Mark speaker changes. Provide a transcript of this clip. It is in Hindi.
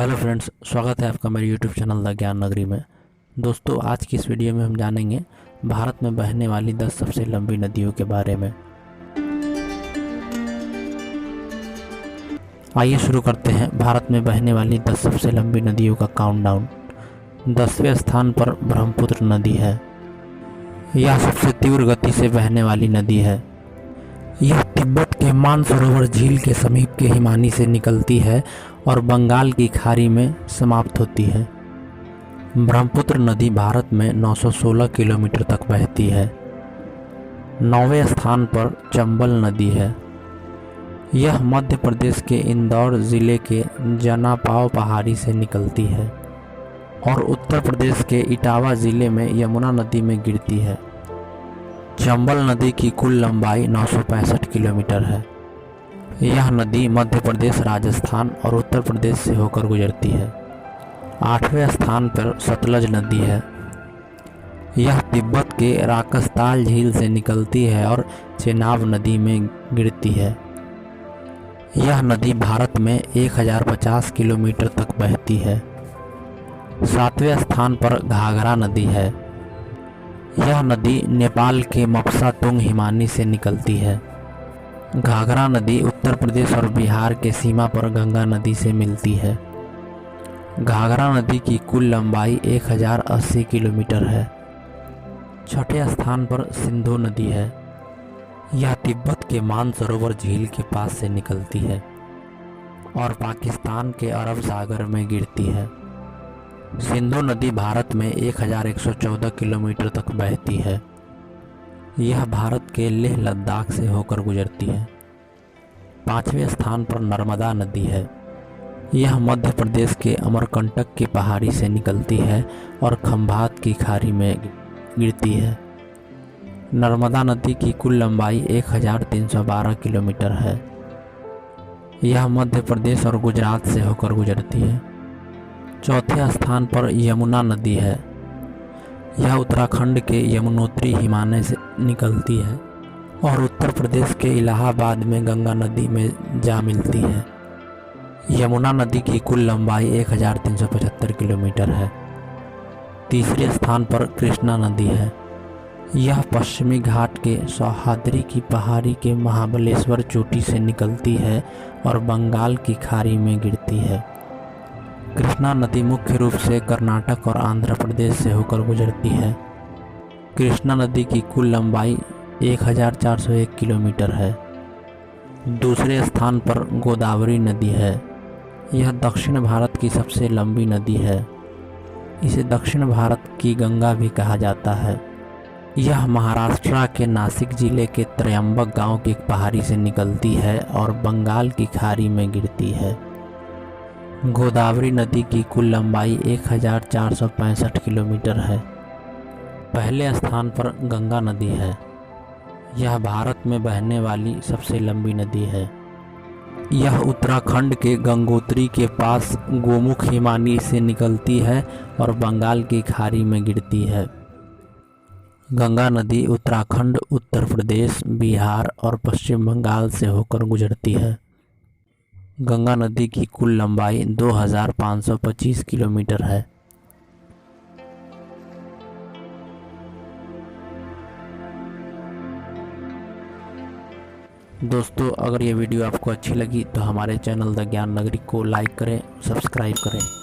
Speaker 1: हेलो फ्रेंड्स, स्वागत है आपका मेरे यूट्यूब चैनल द ज्ञान नगरी में। दोस्तों, आज की इस वीडियो में हम जानेंगे भारत में बहने वाली 10 सबसे लंबी नदियों के बारे में। आइए शुरू करते हैं भारत में बहने वाली 10 सबसे लंबी नदियों का काउंटडाउन। 10वें स्थान पर ब्रह्मपुत्र नदी है। यह सबसे तीव्र गति से बहने वाली नदी है। यह तिब्बत के मानसरोवर झील के समीप के हिमानी से निकलती है और बंगाल की खाड़ी में समाप्त होती है। ब्रह्मपुत्र नदी भारत में 916 किलोमीटर तक बहती है। 9वें स्थान पर चंबल नदी है। यह मध्य प्रदेश के इंदौर जिले के जनापाव पहाड़ी से निकलती है और उत्तर प्रदेश के इटावा जिले में यमुना नदी में गिरती है। चंबल नदी की कुल लंबाई 965 किलोमीटर है। यह नदी मध्य प्रदेश, राजस्थान और उत्तर प्रदेश से होकर गुजरती है। 8वें स्थान पर सतलज नदी है। यह तिब्बत के राकसताल झील से निकलती है और चेनाब नदी में गिरती है। यह नदी भारत में 1050 किलोमीटर तक बहती है। 7वें स्थान पर घाघरा नदी है। यह नदी नेपाल के मपसा तुंग हिमानी से निकलती है। घाघरा नदी उत्तर प्रदेश और बिहार के सीमा पर गंगा नदी से मिलती है। घाघरा नदी की कुल लंबाई 1080 किलोमीटर है। 6ठे स्थान पर सिंधु नदी है। यह तिब्बत के मानसरोवर झील के पास से निकलती है और पाकिस्तान के अरब सागर में गिरती है। सिंधु नदी भारत में 1114 किलोमीटर तक बहती है। यह भारत के लेह लद्दाख से होकर गुजरती है। 5वें स्थान पर नर्मदा नदी है। यह मध्य प्रदेश के अमरकंटक की पहाड़ी से निकलती है और खंभात की खाड़ी में गिरती है। नर्मदा नदी की कुल लंबाई 1312 किलोमीटर है। यह मध्य प्रदेश और गुजरात से होकर गुजरती है। चौथे स्थान पर यमुना नदी है। यह उत्तराखंड के यमुनोत्री हिमालय से निकलती है और उत्तर प्रदेश के इलाहाबाद में गंगा नदी में जा मिलती है। यमुना नदी की कुल लंबाई 1375 किलोमीटर है। तीसरे स्थान पर कृष्णा नदी है। यह पश्चिमी घाट के सह्याद्री की पहाड़ी के महाबलेश्वर चोटी से निकलती है और बंगाल की खाड़ी में गिरती है। कृष्णा नदी मुख्य रूप से कर्नाटक और आंध्र प्रदेश से होकर गुजरती है। कृष्णा नदी की कुल लंबाई 1401 किलोमीटर है। दूसरे स्थान पर गोदावरी नदी है। यह दक्षिण भारत की सबसे लंबी नदी है। इसे दक्षिण भारत की गंगा भी कहा जाता है। यह महाराष्ट्र के नासिक जिले के त्रयंबक गांव की एक पहाड़ी से निकलती है और बंगाल की खाड़ी में गिरती है। गोदावरी नदी की कुल लंबाई 1465 किलोमीटर है। पहले स्थान पर गंगा नदी है। यह भारत में बहने वाली सबसे लंबी नदी है। यह उत्तराखंड के गंगोत्री के पास गोमुख हिमानी से निकलती है और बंगाल की खाड़ी में गिरती है। गंगा नदी उत्तराखंड, उत्तर प्रदेश, बिहार और पश्चिम बंगाल से होकर गुजरती है। गंगा नदी की कुल लंबाई 2525 किलोमीटर है। दोस्तों, अगर ये वीडियो आपको अच्छी लगी तो हमारे चैनल द ज्ञान नगरी को लाइक करें, सब्सक्राइब करें।